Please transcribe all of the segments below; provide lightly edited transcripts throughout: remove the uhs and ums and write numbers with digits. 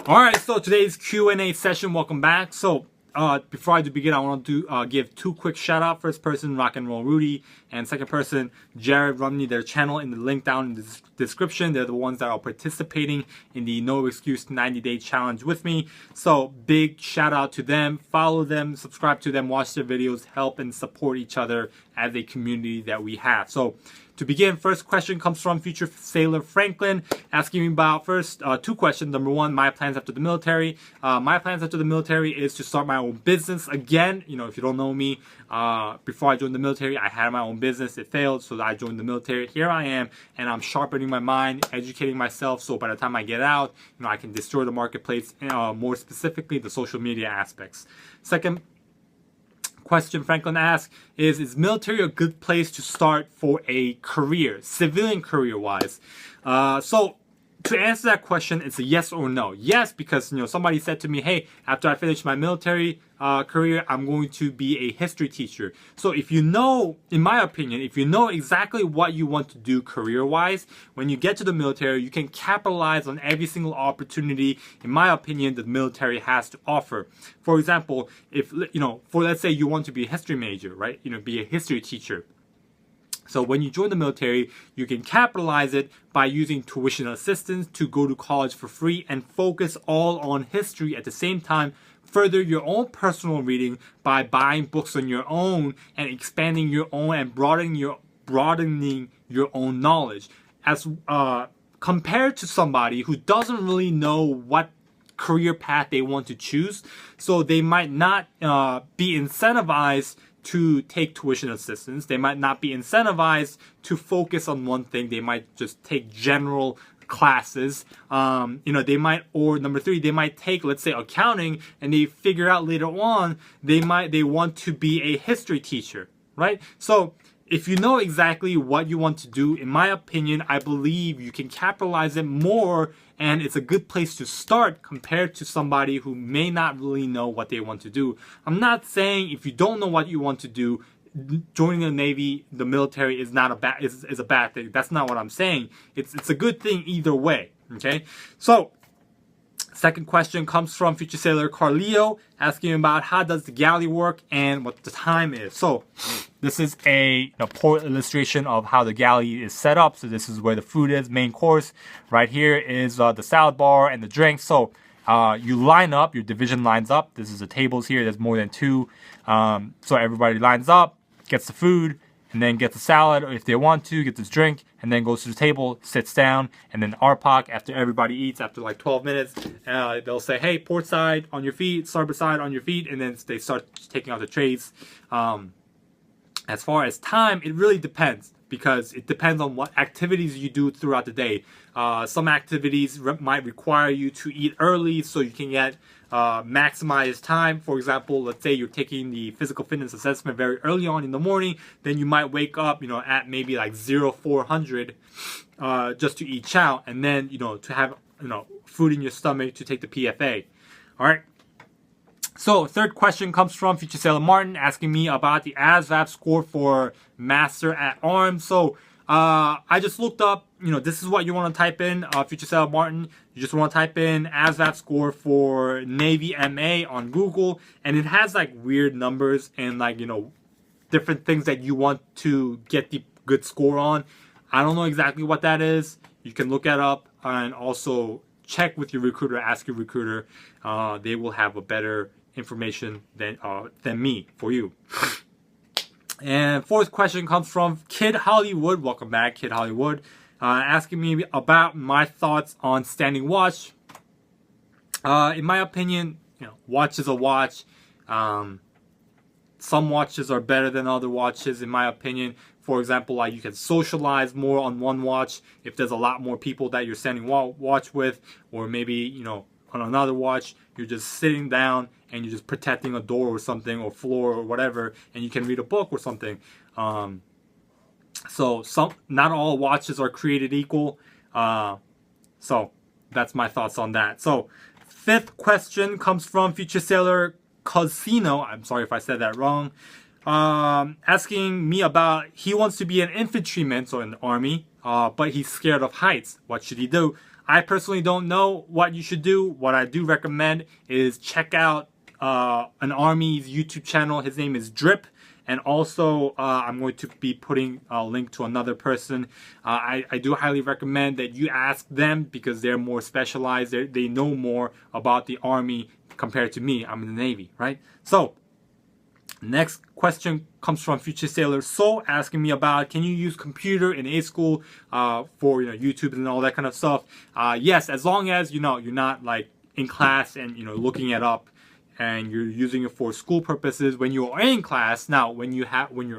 Alright, so today's Q&A session, welcome back. So, before I do begin, I want to give two quick shout out. First person, RockAndRollRudy, and second person, Jerod Rumney. Their channel in the link down in the description. They're the ones that are participating in the No Excuse 90-Day Challenge with me. So, big shout out to them. Follow them, subscribe to them, watch their videos, help and support each other as a community that we have. So, to begin, first question comes from future sailor Franklin, asking me about two questions. Number one, my plans after the military. My plans after the military is to start my own business again. You know, if you don't know me, before I joined the military, I had my own business. It failed, so I joined the military. Here I am, and I'm sharpening my mind, educating myself, so by the time I get out, you know, I can destroy the marketplace, more specifically the social media aspects. Second question Franklin asks is military a good place to start for a career, civilian career wise? So to answer that question, it's a yes or no. Yes, because you know somebody said to me, hey, after I finish my military career, I'm going to be a history teacher. So if you know, in my opinion, if you know exactly what you want to do career wise, when you get to the military, you can capitalize on every single opportunity, in my opinion, the military has to offer. For example, if you know, let's say you want to be a history major, right? You know, be a history teacher. So when you join the military, you can capitalize it by using tuition assistance to go to college for free and focus all on history at the same time. Further your own personal reading by buying books on your own and expanding your own and broadening your own knowledge. As compared to somebody who doesn't really know what career path they want to choose, so they might not be incentivized to take tuition assistance. They might not be incentivized to focus on one thing. They might just take general classes. You know, they might, or number three, they might take, let's say, accounting, and they figure out later on they want to be a history teacher, right? So if you know exactly what you want to do, in my opinion, I believe you can capitalize it more, and it's a good place to start compared to somebody who may not really know what they want to do. I'm not saying if you don't know what you want to do, joining the Navy, the military is not a bad thing. That's not what I'm saying. It's a good thing either way. Okay, so second question comes from future sailor Carrillo, asking about how does the galley work and what the time is. So this is a poor illustration of how the galley is set up. So this is where the food is, main course. Right here is the salad bar and the drinks. So you line up, your division lines up. This is the tables here. There's more than two. So everybody lines up, gets the food, and then gets the salad, or if they want to, get this drink, and then goes to the table, sits down, and then RPOC, after everybody eats, after like 12 minutes, they'll say, hey, port side on your feet, starboard side on your feet, and then they start taking out the trays. As far as time, it really depends, because it depends on what activities you do throughout the day. Some activities might require you to eat early so you can get maximize time. For example, let's say you're taking the physical fitness assessment very early on in the morning, then you might wake up, you know, at maybe like 0400 just to eat chow, and then, you know, to have, you know, food in your stomach to take the PFA. All right. So third question comes from future sailor Martin, asking me about the ASVAB score for Master at Arms. So I just looked up, you know, this is what you want to type in, future sailor Martin. You just want to type in ASVAB score for Navy MA on Google, and it has like weird numbers and like, you know, different things that you want to get the good score on. I don't know exactly what that is. You can look it up and also check with your recruiter, ask your recruiter. They will have a better information than me for you. And fourth question comes from Kid Hollywould. Welcome back, Kid Hollywood. Asking me about my thoughts on standing watch. In my opinion, you know, watch is a watch. Some watches are better than other watches, in my opinion. For example, like you can socialize more on one watch if there's a lot more people that you're standing watch with, or maybe, you know, on another watch, you're just sitting down and you're just protecting a door or something, or floor or whatever, and you can read a book or something. So not all watches are created equal. So that's my thoughts on that. So fifth question comes from future sailor Cousino. I'm sorry if I said that wrong. Asking me about, he wants to be an infantryman, so in the army, but he's scared of heights. What should he do? I personally don't know what you should do. What I do recommend is check out an Army's YouTube channel. His name is Drip. And also, I'm going to be putting a link to another person. I do highly recommend that you ask them because they're more specialized. They know more about the Army compared to me. I'm in the Navy, right? So, next question comes from Future Sailor Soh, asking me about, can you use computer in A school for YouTube and all that kind of stuff? Yes, as long as you're not like in class and looking it up, and you're using it for school purposes when you are in class. Now, when you're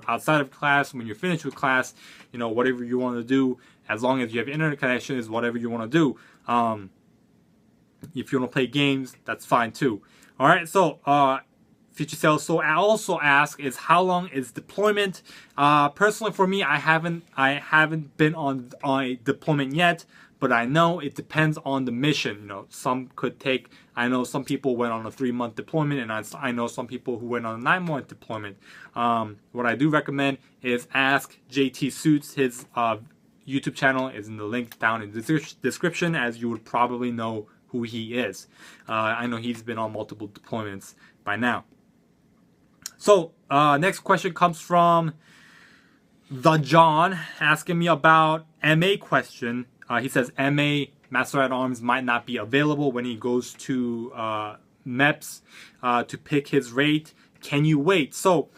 outside of class, when you're finished with class, whatever you want to do, as long as you have internet connection, is whatever you want to do. If you want to play games, that's fine too. All right, so Future Sales. So I also ask is how long is deployment? Personally, for me, I haven't been on a deployment yet. But I know it depends on the mission. Some could take. I know some people went on a 3-month deployment, and I know some people who went on a 9-month deployment. What I do recommend is ask JT Suits. His YouTube channel is in the link down in the description, as you would probably know who he is. I know he's been on multiple deployments by now. So next question comes from TheJohn, asking me about MA question. He says MA Master at Arms might not be available when he goes to MEPS to pick his rate. Can you wait? So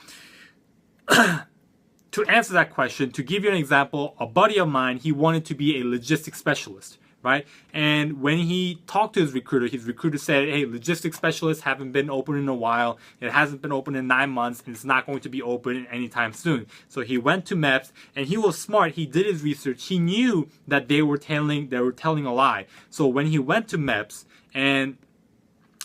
to answer that question, to give you an example, a buddy of mine, he wanted to be a logistics specialist, right? And when he talked to his recruiter said, hey, logistics specialists haven't been open in a while. It hasn't been open in 9 months, and it's not going to be open anytime soon. So he went to MEPS, and he was smart. He did his research. He knew that they were telling a lie. So when he went to MEPS and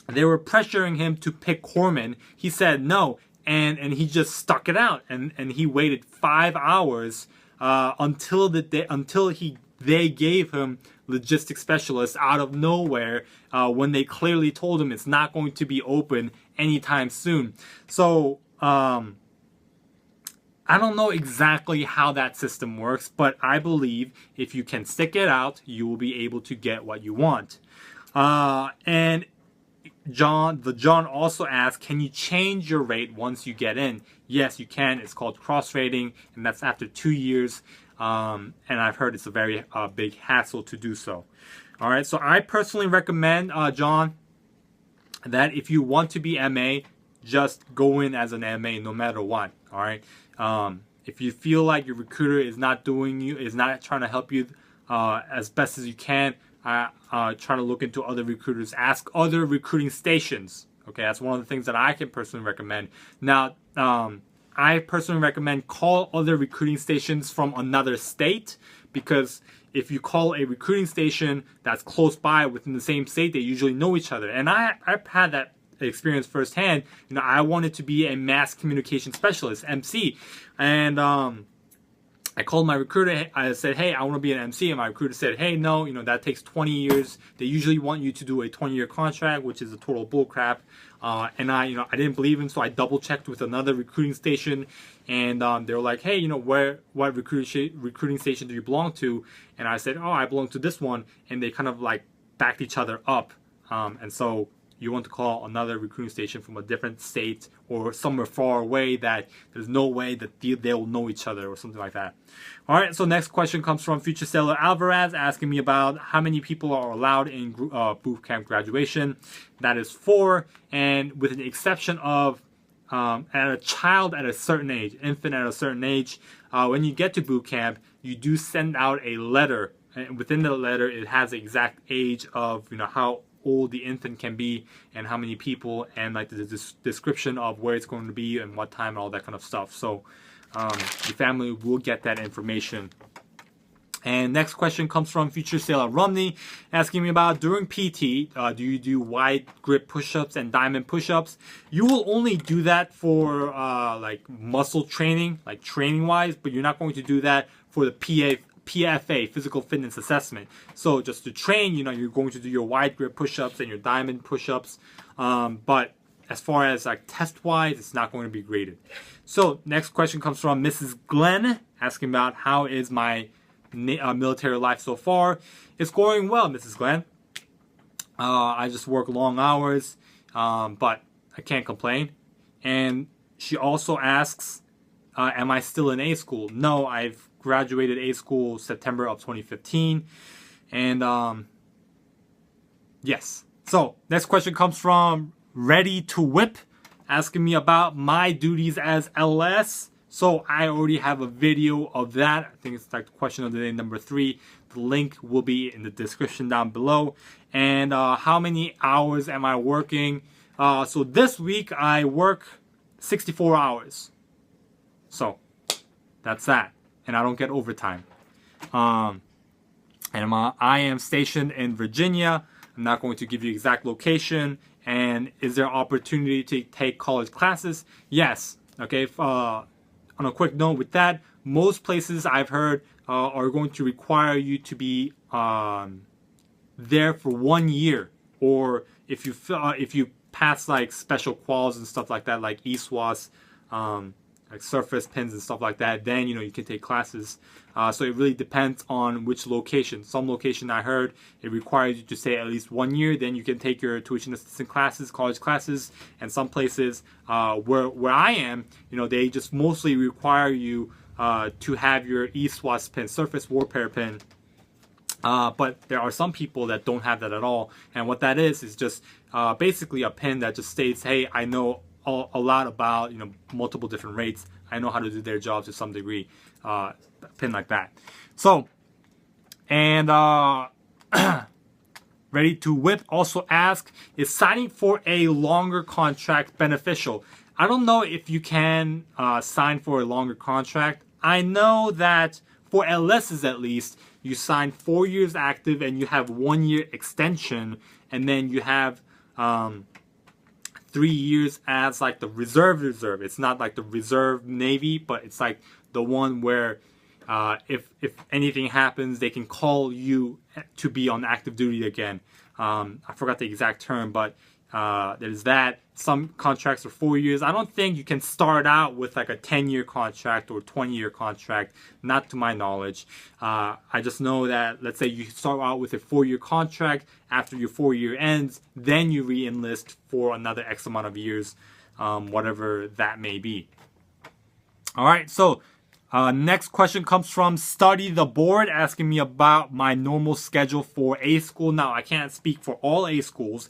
they were pressuring him to pick corpsman, he said no, and he just stuck it out, and he waited 5 hours until they gave him logistics specialist out of nowhere when they clearly told him it's not going to be open anytime soon. So I don't know exactly how that system works, but I believe if you can stick it out, you will be able to get what you want. And TheJohn also asked, can you change your rate once you get in? Yes, you can. It's called cross rating, and that's after 2 years. And I've heard it's a very big hassle to do so. All right, so I personally recommend, John, that if you want to be MA, just go in as an MA no matter what. All right, if you feel like your recruiter is not trying to help you as best as you can, try to look into other recruiters. Ask other recruiting stations. Okay, that's one of the things that I can personally recommend. Now, I personally recommend call other recruiting stations from another state, because if you call a recruiting station that's close by within the same state, they usually know each other. And I've had that experience firsthand. I wanted to be a mass communication specialist, MC, and I called my recruiter. I said, hey, I want to be an MC. And my recruiter said, hey, no, that takes 20 years. They usually want you to do a 20-year contract, which is a total bullcrap. And I didn't believe him, so I double-checked with another recruiting station. And they were like, hey, what recruiting station do you belong to? And I said, oh, I belong to this one. And they kind of like backed each other up. And so you want to call another recruiting station from a different state or somewhere far away that there's no way that they'll know each other or something like that. All right, so next question comes from Future Sailor Alvarez, asking me about how many people are allowed in boot camp graduation. That is 4, and with the exception of a child at a certain age, infant at a certain age, when you get to boot camp, you do send out a letter, and within the letter it has the exact age of how old the infant can be and how many people, and like the description of where it's going to be and what time and all that kind of stuff. So the family will get that information. And next question comes from Future Sailor Rumney, asking me about during PT, do you do wide grip push-ups and diamond push-ups? You will only do that for like muscle training, like training wise, but you're not going to do that for the PFA, physical fitness assessment. So just to train, you're going to do your wide grip push-ups and your diamond push-ups. But as far as like test-wise, it's not going to be graded. So next question comes from Mrs. Glenn, asking about how is my military life so far. It's going well, Mrs. Glenn. I just work long hours, but I can't complain. And she also asks, am I still in A school? No, I've graduated A school September of 2015. And yes. So next question comes from ReddiToWhip, asking me about my duties as LS. So I already have a video of that. I think it's like question of the day number 3. The link will be in the description down below. And how many hours am I working? So this week I work 64 hours. So that's that. And I don't get overtime. And I am stationed in Virginia. I'm not going to give you exact location. And is there opportunity to take college classes? Yes. Okay. On a quick note with that, most places I've heard are going to require you to be there for 1 year, or if you pass like special quals and stuff like that, like ESWAS, like surface pins and stuff like that, then you can take classes. So it really depends on which location. Some location I heard it requires you to stay at least 1 year, then you can take your tuition assistant classes, college classes. And some places where I am, they just mostly require you to have your ESWAS pin, surface warfare pin. But there are some people that don't have that at all. And what that is just basically a pin that just states, hey, I know a lot about multiple different rates. I know how to do their job to some degree. Pin like that. So, and ReddiToWhip also asks, is signing for a longer contract beneficial? I don't know if you can sign for a longer contract. I know that for LSs at least, you sign 4 years active and you have 1 year extension, and then you have 3 years as like the reserve. It's not like the reserve Navy, but it's like the one where if anything happens, they can call you to be on active duty again. I forgot the exact term, but there's that. Some contracts are 4 years. I don't think you can start out with like a 10-year contract or 20-year contract, not to my knowledge. I just know that, let's say you start out with a 4-year contract. After your 4 year ends, then you re-enlist for another X amount of years, whatever that may be. All right, so next question comes from Study the Board, asking me about my normal schedule for A school. Now, I can't speak for all A schools.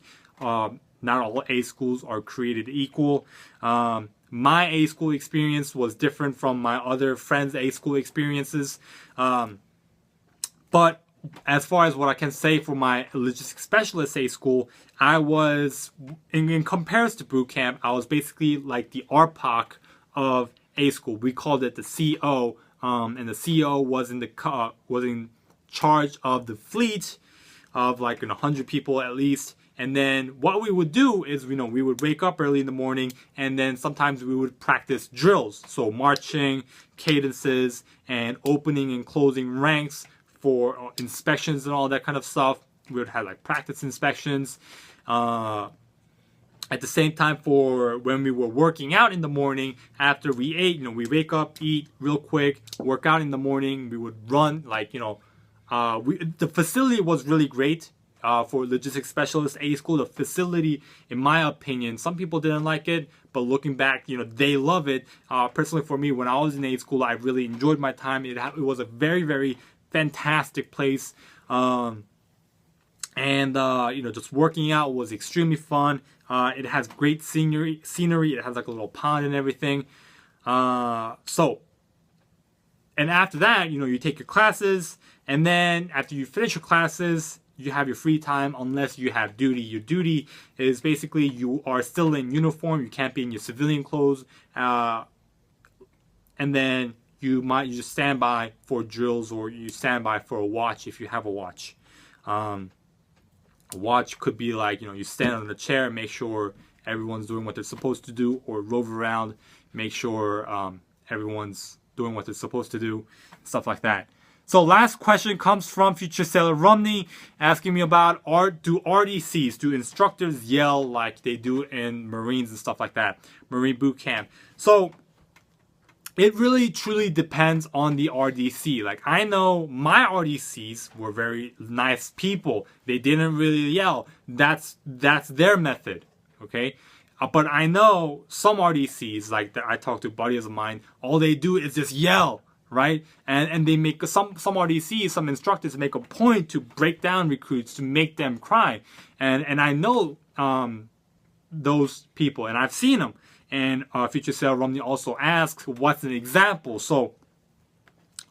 Not all A schools are created equal. My A school experience was different from my other friends' A school experiences. But as far as what I can say for my logistics specialist A school, I was, in comparison to boot camp, I was basically like the RPOC of A school. We called it the CO, and the CO was in charge of the fleet of like 100 people at least. And then what we would do is, we would wake up early in the morning, and then sometimes we would practice drills. So marching, cadences, and opening and closing ranks for inspections and all that kind of stuff. We would have like practice inspections. At the same time, for when we were working out in the morning, after we ate, we wake up, eat real quick, work out in the morning. We would run like, the facility was really great. For logistics specialist A school, the facility, in my opinion, some people didn't like it, but looking back, they love it. Personally, for me, when I was in A school, I really enjoyed my time. It was a very, very fantastic place, and just working out was extremely fun. It has great scenery. It has like a little pond and everything. And after that, you take your classes, and then after you finish your classes, you have your free time unless you have duty. Your duty is basically you are still in uniform. You can't be in your civilian clothes. And then you just stand by for drills, or you stand by for a watch if you have a watch. A watch could be like, you stand on the chair and make sure everyone's doing what they're supposed to do, or rove around, make sure everyone's doing what they're supposed to do, stuff like that. So last question comes from Future Sailor Rumney, asking me about do RDCs, do instructors yell like they do in Marines and stuff like that, Marine boot camp? So it really truly depends on the RDC. Like, I know my RDCs were very nice people. They didn't really yell. That's their method, okay? But I know some RDCs, like I talked to buddies of mine, all they do is just yell, right? And they make some RDCs, some instructors make a point to break down recruits to make them cry. And I know those people, and I've seen them. And future Jerod Rumney also asks, what's an example? So,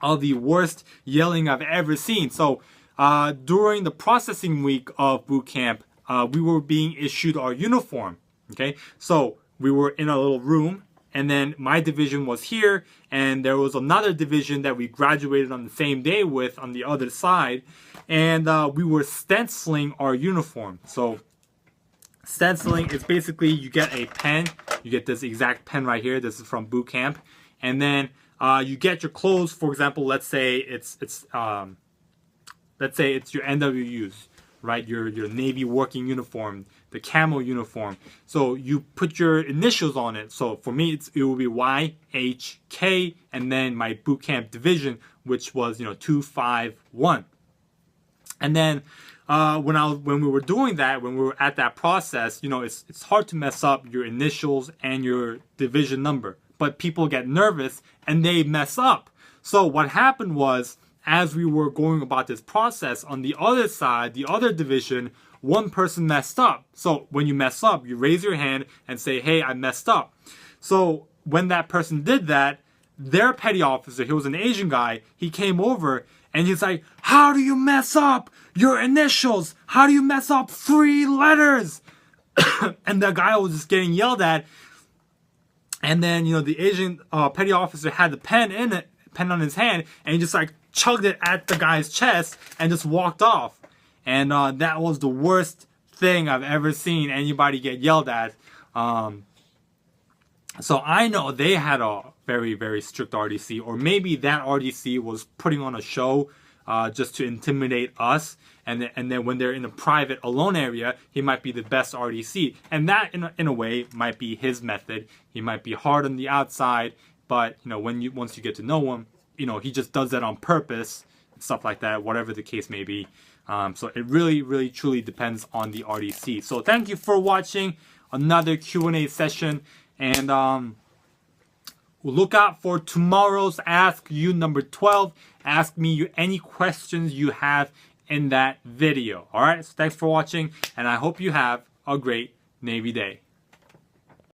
of the worst yelling I've ever seen. So, during the processing week of boot camp, we were being issued our uniform. Okay, so we were in a little room, and then my division was here, and there was another division that we graduated on the same day with on the other side, and we were stenciling our uniform. So, stenciling is basically you get a pen. You get this exact pen right here. This is from boot camp, and then you get your clothes. For example, let's say it's your NWUs, right? Your Navy working uniform, the camo uniform. So you put your initials on it. So for me, it will be YHK, and then my boot camp division, which was 251, and then. When we were doing that, when we were at that process, it's hard to mess up your initials and your division number. But people get nervous and they mess up. So what happened was, as we were going about this process, on the other side, the other division, one person messed up. So when you mess up, you raise your hand and say, hey, I messed up. So when that person did that, their petty officer, he was an Asian guy, he came over and he's like, how do you mess up your initials? How do you mess up 3 letters? And the guy was just getting yelled at. And then, the Asian petty officer had the pen on his hand, and he just like chugged it at the guy's chest and just walked off. And that was the worst thing I've ever seen anybody get yelled at. So I know they had a very, very strict RDC, or maybe that RDC was putting on a show just to intimidate us. And then when they're in a private, alone area, he might be the best RDC. And that, in a way, might be his method. He might be hard on the outside, but once you get to know him, he just does that on purpose, stuff like that, whatever the case may be. So it really, really, truly depends on the RDC. So thank you for watching another Q&A session. And look out for tomorrow's Ask You number 12. Ask me any questions you have in that video. Alright, so thanks for watching, and I hope you have a great Navy day.